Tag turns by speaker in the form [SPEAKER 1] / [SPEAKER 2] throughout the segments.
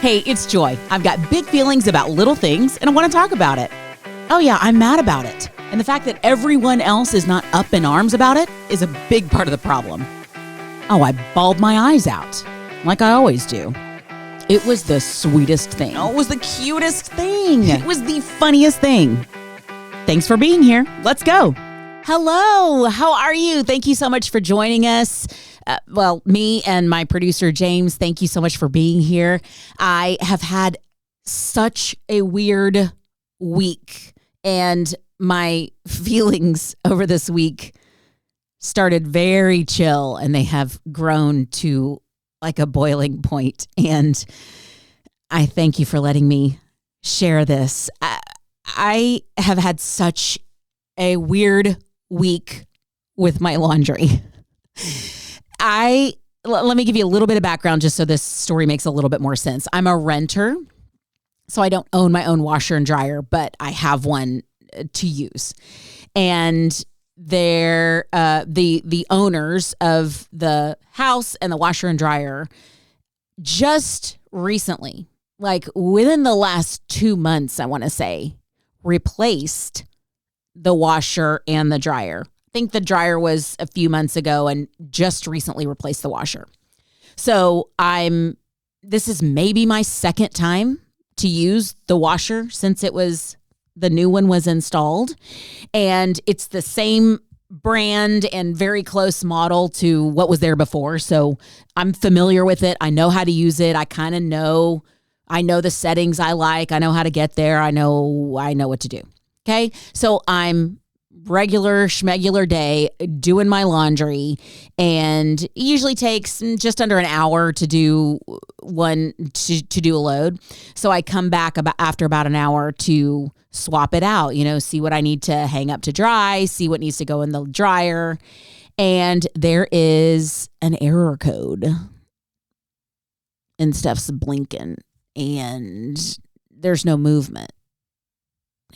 [SPEAKER 1] Hey, it's Joy. I've got big feelings about little things, and I want to talk about it. Oh yeah, I'm mad about it. And the fact that everyone else is not up in arms about it is a big part of the problem. Oh, I bawled my eyes out, like I always do. It was the sweetest thing. Oh, it was the cutest thing. It was the funniest thing. Thanks for being here. Let's go. Hello, how are you? Thank you so much for joining us. Me and my producer, James, thank you so much for being here. I have had such a weird week, and my feelings over this week started very chill, and they have grown to like a boiling point. And I thank you for letting me share this. I have had such a weird week with my laundry. Let me give you a little bit of background just so this story makes a little bit more sense. I'm a renter, so I don't own my own washer and dryer, but I have one to use. And they're the owners of the house and the washer and dryer just recently, like within the last 2 months, I want to say, replaced the washer and the dryer. I think the dryer was a few months ago and just recently replaced the washer. So this is maybe my second time to use the washer since the new one was installed. And it's the same brand and very close model to what was there before. So I'm familiar with it. I know how to use it. I know the settings I like. I know how to get there. I know what to do. Okay. So I'm regular schmegular day doing my laundry, and it usually takes just under an hour to do to do a load. So I come back after about an hour to swap it out, see what I need to hang up to dry, see what needs to go in the dryer. And there is an error code and stuff's blinking and there's no movement.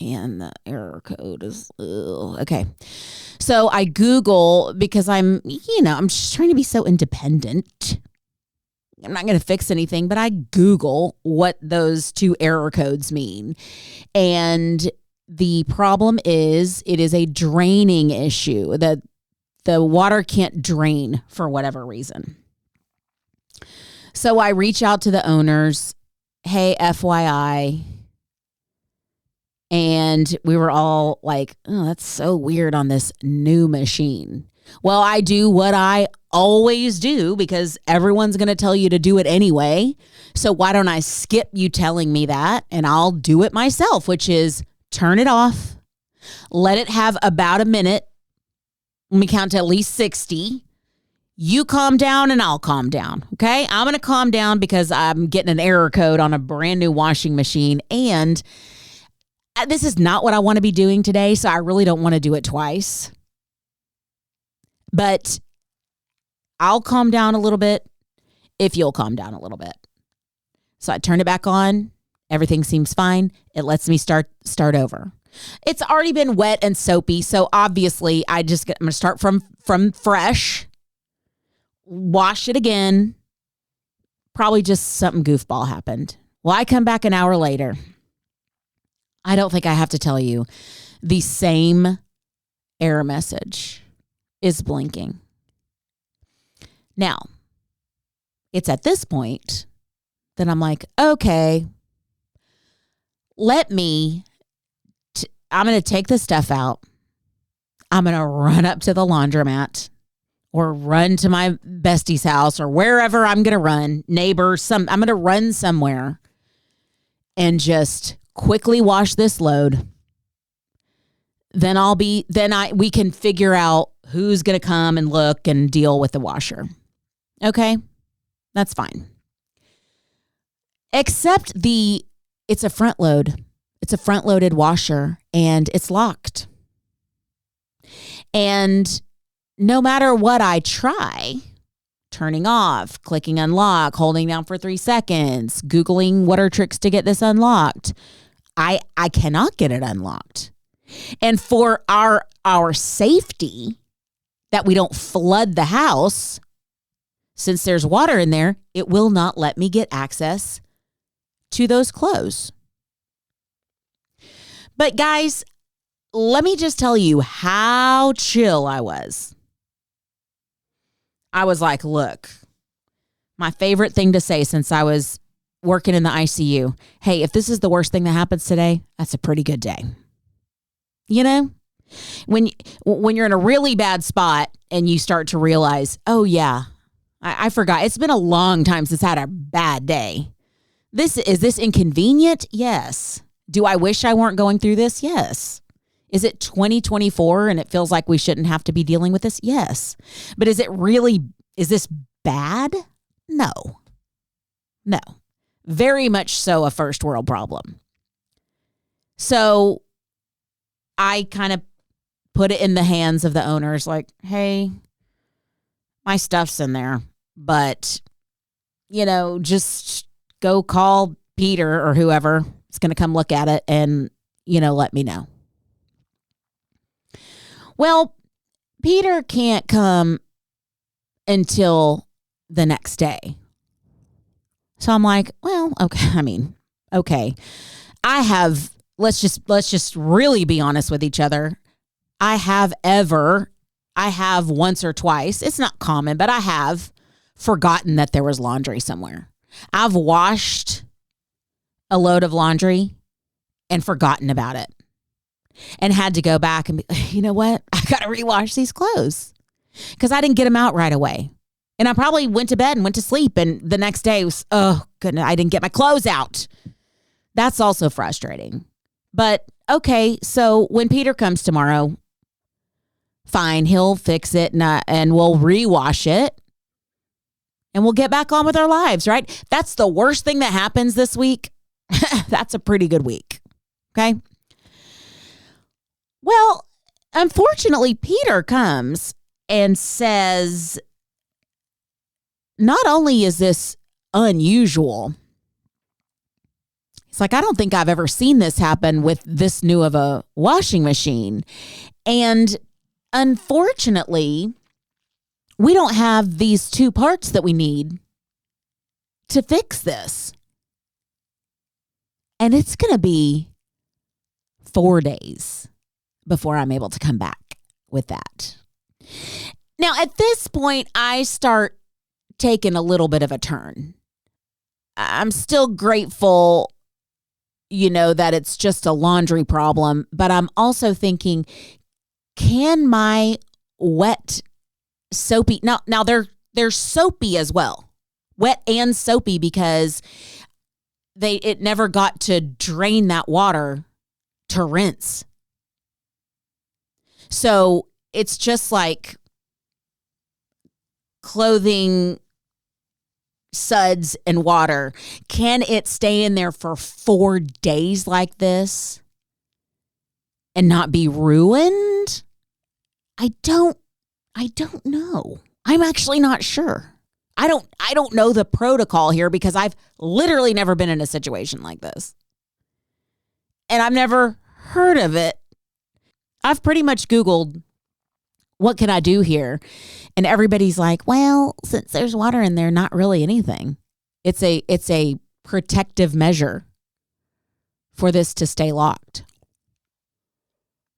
[SPEAKER 1] And the error code is, okay. So I Google, because I'm just trying to be so independent. I'm not going to fix anything, but I Google what those two error codes mean. And the problem is it is a draining issue, that the water can't drain for whatever reason. So I reach out to the owners. Hey, FYI. And we were all like, oh, that's so weird on this new machine. Well, I do what I always do because everyone's going to tell you to do it anyway. So why don't I skip you telling me that, and I'll do it myself, which is turn it off, let it have about a minute. Let me count to at least 60. You calm down and I'll calm down. Okay. I'm going to calm down because I'm getting an error code on a brand new washing machine, and this is not what I want to be doing today, so I really don't want to do it twice. But I'll calm down a little bit if you'll calm down a little bit. So I turn it back on. Everything seems fine. It lets me start over. It's already been wet and soapy, so obviously I'm going to start from fresh, wash it again. Probably just something goofball happened. Well, I come back an hour later. I don't think I have to tell you, the same error message is blinking. Now, it's at this point that I'm like, okay, I'm going to take the stuff out. I'm going to run up to the laundromat or run to my bestie's house or wherever I'm going to run, neighbors, I'm going to run somewhere and just quickly wash this load. Then we can figure out who's going to come and look and deal with the washer. Okay? That's fine. Except it's a front load. It's a front loaded washer and it's locked. And no matter what I try, turning off, clicking unlock, holding down for 3 seconds, Googling what are tricks to get this unlocked, I cannot get it unlocked. And for our safety, that we don't flood the house, since there's water in there, it will not let me get access to those clothes. But guys, let me just tell you how chill I was. I was like, look, my favorite thing to say since I was working in the ICU, hey, if this is the worst thing that happens today, that's a pretty good day. You know, when you're in a really bad spot and you start to realize, oh yeah, I forgot. It's been a long time since I had a bad day. Is this inconvenient? Yes. Do I wish I weren't going through this? Yes. Is it 2024 and it feels like we shouldn't have to be dealing with this? Yes. But is this bad? No. Very much so a first world problem. So I kind of put it in the hands of the owners like, hey, my stuff's in there, but, just go call Peter or whoever is going to come look at it and, let me know. Well, Peter can't come until the next day. So I'm like, well, okay. Let's just really be honest with each other. I have once or twice, it's not common, but I have forgotten that there was laundry somewhere. I've washed a load of laundry and forgotten about it and had to go back and be, you know what? I got to rewash these clothes because I didn't get them out right away. And I probably went to bed and went to sleep. And the next day was, oh, goodness, I didn't get my clothes out. That's also frustrating. But okay, so when Peter comes tomorrow, fine, he'll fix it and we'll rewash it. And we'll get back on with our lives, right? That's the worst thing that happens this week. That's a pretty good week. Okay. Well, unfortunately, Peter comes and says, not only is this unusual, it's like, I don't think I've ever seen this happen with this new of a washing machine. And unfortunately, we don't have these two parts that we need to fix this. And it's going to be 4 days before I'm able to come back with that. Now, at this point, I start taking a little bit of a turn. I'm still grateful, that it's just a laundry problem, but I'm also thinking, can my wet soapy, now they're soapy as well, wet and soapy, because it never got to drain that water to rinse. So it's just like clothing suds and water. Can it stay in there for 4 days like this and not be ruined? I don't know. I'm actually not sure. I don't know the protocol here because I've literally never been in a situation like this. And I've never heard of it. I've pretty much Googled, what can I do here? And everybody's like, well, since there's water in there, not really anything. It's a protective measure for this to stay locked.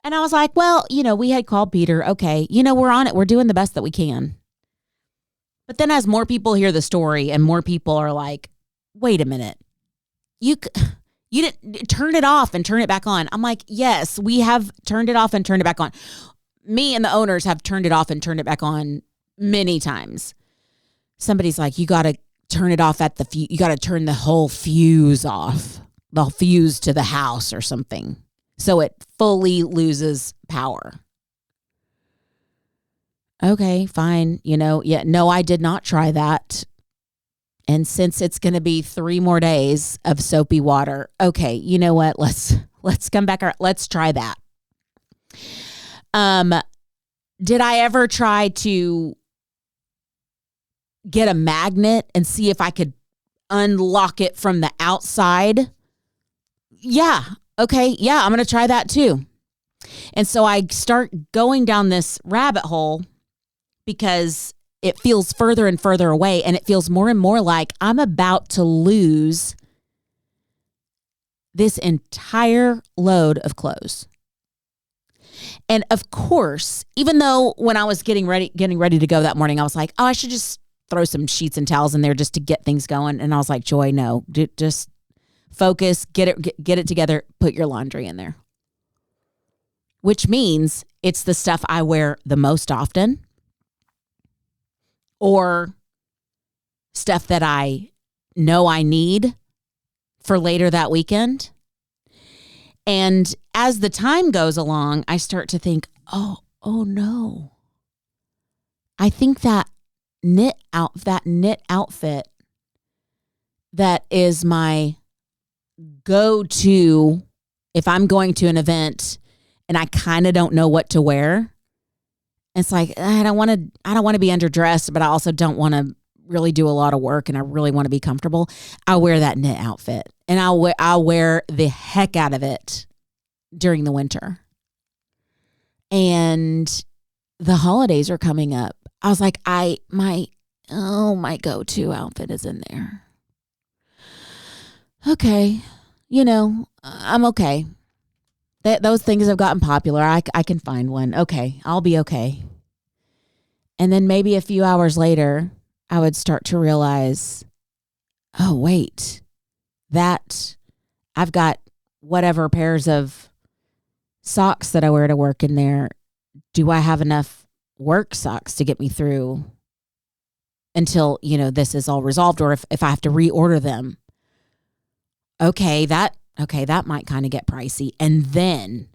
[SPEAKER 1] And I was like, well, we had called Peter. Okay, we're on it. We're doing the best that we can. But then as more people hear the story and more people are like, wait a minute, you didn't turn it off and turn it back on. I'm like, yes, we have turned it off and turned it back on. Me and the owners have turned it off and turned it back on many times. Somebody's like, you got to turn it off you got to turn the whole fuse off, the fuse to the house or something, so it fully loses power. Okay, fine. No, I did not try that. And since it's going to be 3 more days of soapy water, okay, you know what? Let's come back. Let's try that. Did I ever try to get a magnet and see if I could unlock it from the outside? Yeah. Okay. Yeah, I'm going to try that too. And so I start going down this rabbit hole because it feels further and further away, and it feels more and more like I'm about to lose this entire load of clothes. And of course, even though when I was getting ready to go that morning, I was like, oh, I should just throw some sheets and towels in there just to get things going. And I was like, Joy, no, just focus, get it together, put your laundry in there. Which means it's the stuff I wear the most often, or stuff that I know I need for later that weekend. And as the time goes along, I start to think, oh no. I think that knit outfit that is my go-to if I'm going to an event and I kind of don't know what to wear. It's like, I don't want to be underdressed, but I also don't want to really do a lot of work and I really want to be comfortable. I'll wear that knit outfit and I'll wear the heck out of it during the winter. And the holidays are coming up. I was like, my go-to outfit is in there. Okay. I'm okay. Those things have gotten popular. I can find one. Okay. I'll be okay. And then maybe a few hours later, I would start to realize, oh, wait, that I've got whatever pairs of socks that I wear to work in there. Do I have enough work socks to get me through until, this is all resolved, or if I have to reorder them? Okay, that might kind of get pricey. And then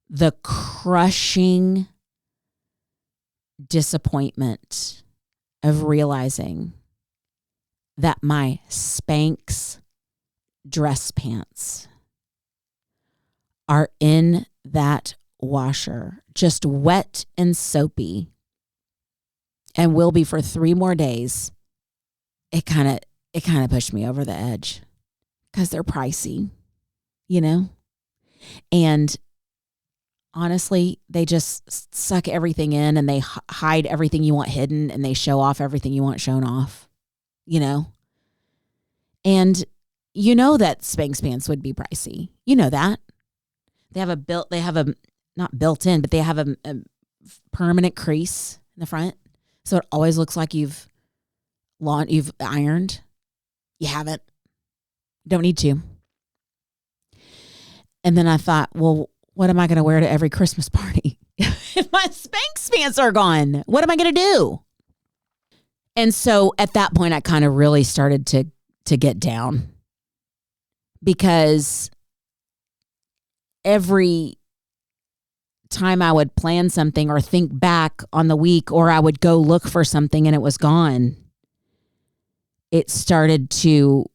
[SPEAKER 1] the crushing disappointment of realizing that my Spanx dress pants are in that washer, just wet and soapy, and will be for 3 more days. It kind of pushed me over the edge because they're pricey, and honestly, they just suck everything in and they hide everything you want hidden and they show off everything you want shown off, and that Spanx pants would be pricey. That they have not built in, but they have a permanent crease in the front. So it always looks like you've ironed. You haven't. Don't need to. And then I thought, well, what am I going to wear to every Christmas party? If my Spanx pants are gone, what am I going to do? And so at that point, I kind of really started to get down, because every time I would plan something or think back on the week, or I would go look for something and it was gone, it started to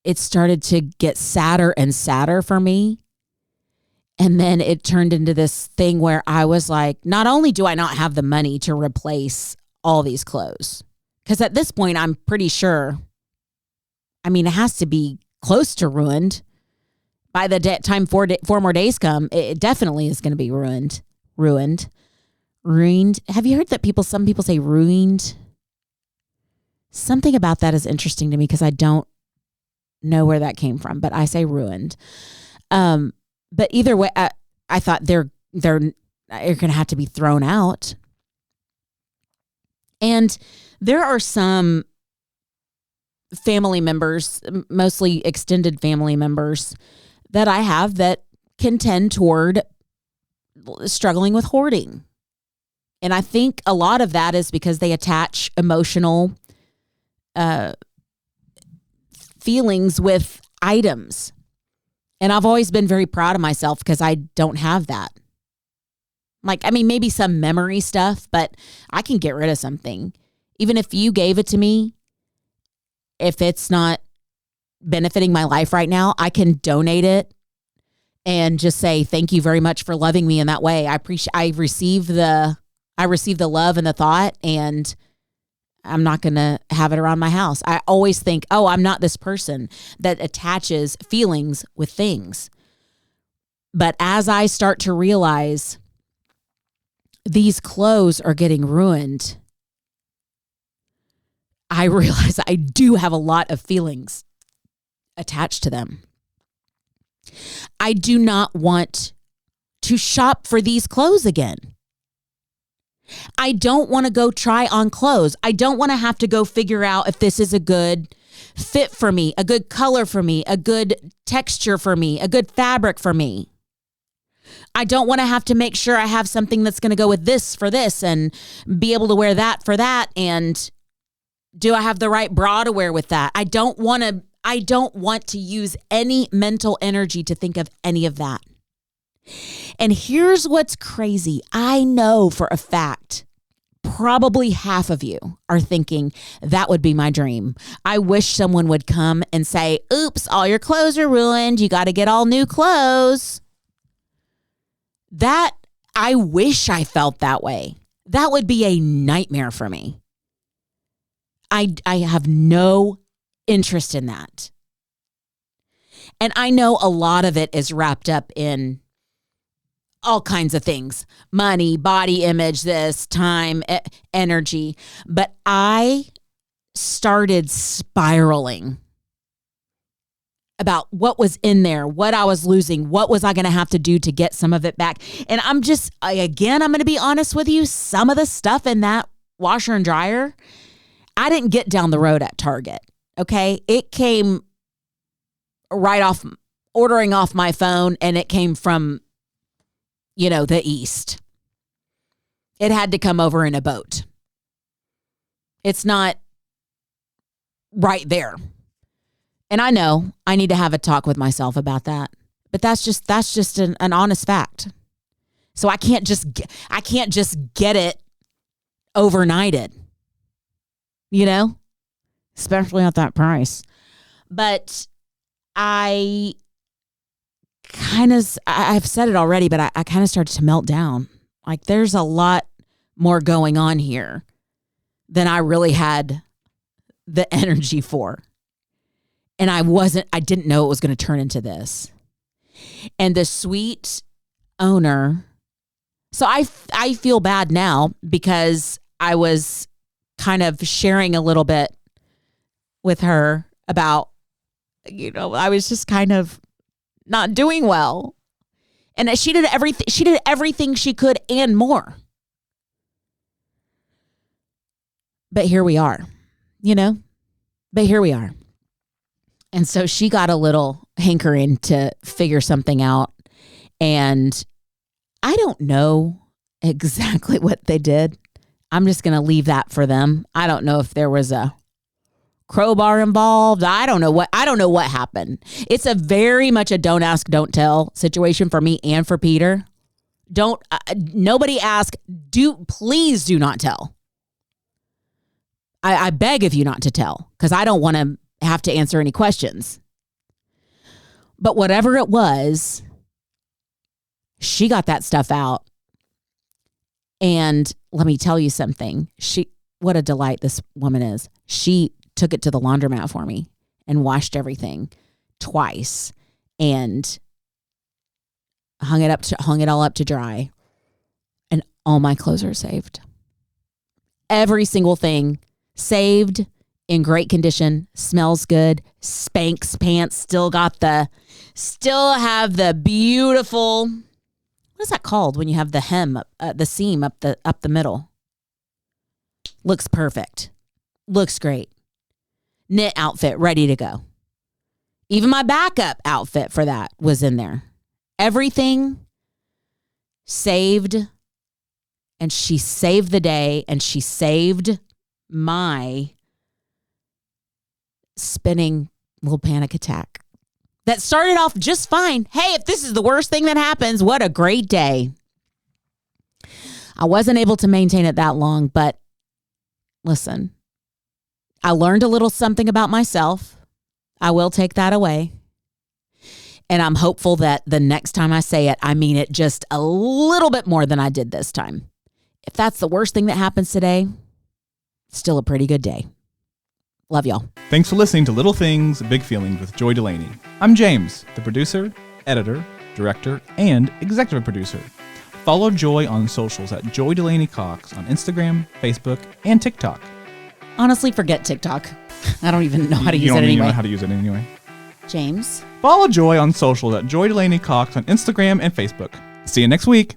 [SPEAKER 1] get sadder and sadder for me. And then it turned into this thing where I was like, not only do I not have the money to replace all these clothes, because at this point, I'm pretty sure, it has to be close to ruined. By the time 4 more days come, it definitely is going to be ruined. Have you heard that some people say ruined? Something about that is interesting to me because I don't know where that came from, but I say ruined. But either way, I thought they're going to have to be thrown out. And there are some family members, mostly extended family members, that I have that can tend toward struggling with hoarding. And I think a lot of that is because they attach emotional feelings with items. And I've always been very proud of myself because I don't have that. Maybe some memory stuff, but I can get rid of something. Even if you gave it to me, if it's not benefiting my life right now, I can donate it and just say, thank you very much for loving me in that way. I receive the love and the thought, and I'm not going to have it around my house. I always think, oh, I'm not this person that attaches feelings with things. But as I start to realize these clothes are getting ruined, I realize I do have a lot of feelings attached to them. I do not want to shop for these clothes again. I don't want to go try on clothes. I don't want to have to go figure out if this is a good fit for me, a good color for me, a good texture for me, a good fabric for me. I don't want to have to make sure I have something that's going to go with this for this and be able to wear that for that. And do I have the right bra to wear with that? I don't want to use any mental energy to think of any of that. And here's what's crazy. I know for a fact, probably half of you are thinking that would be my dream. I wish someone would come and say, oops, all your clothes are ruined. You got to get all new clothes. That, I wish I felt that way. That would be a nightmare for me. I have no interest in that. And I know a lot of it is wrapped up in all kinds of things. Money, body image, this, time, energy. But I started spiraling about what was in there, what I was losing, what was I going to have to do to get some of it back. And I'm going to be honest with you, some of the stuff in that washer and dryer, I didn't get down the road at Target, okay? It came right off, ordering off my phone, and it came from, the East. It had to come over in a boat. It's not right there. And I know I need to have a talk with myself about that, but that's just an honest fact. So I can't just get it overnighted, especially at that price. But I've said it already, but I kind of started to melt down. Like there's a lot more going on here than I really had the energy for. And I didn't know it was going to turn into this. And the sweet owner, so I feel bad now because I was kind of sharing a little bit with her about, I was just kind of not doing well. And she did everything she could and more. But here we are, And so she got a little hankering to figure something out. And I don't know exactly what they did. I'm just going to leave that for them. I don't know if there was a crowbar involved. I don't know what happened. It's a very much a don't ask, don't tell situation for me and for Peter. Nobody ask. Please do not tell. I beg of you not to tell because I don't want to have to answer any questions. But whatever it was, she got that stuff out. And let me tell you something. What a delight this woman is. She took it to the laundromat for me and washed everything twice and hung it all up to dry. And all my clothes are saved. Every single thing saved, in great condition, smells good. Spanx pants still have the beautiful, what is that called when you have the hem, the seam up the middle? Looks perfect. Looks great. Knit outfit ready to go. Even my backup outfit for that was in there. Everything saved, and she saved the day, and she saved my spinning little panic attack that started off just fine. Hey, if this is the worst thing that happens, what a great day. I wasn't able to maintain it that long, but listen, I learned a little something about myself. I will take that away. And I'm hopeful that the next time I say it, I mean it just a little bit more than I did this time. If that's the worst thing that happens today, still a pretty good day. Love y'all.
[SPEAKER 2] Thanks for listening to Little Things, Big Feelings with Joy Delaney. I'm James, the producer, editor, director, and executive producer. Follow Joy on socials at Joy Delaney Cox on Instagram, Facebook, and TikTok.
[SPEAKER 1] Honestly, forget TikTok. I don't even know how to use it anyway.
[SPEAKER 2] You don't even know how to use it anyway.
[SPEAKER 1] James.
[SPEAKER 2] Follow Joy on socials at Joy Delaney Cox on Instagram and Facebook. See you next week.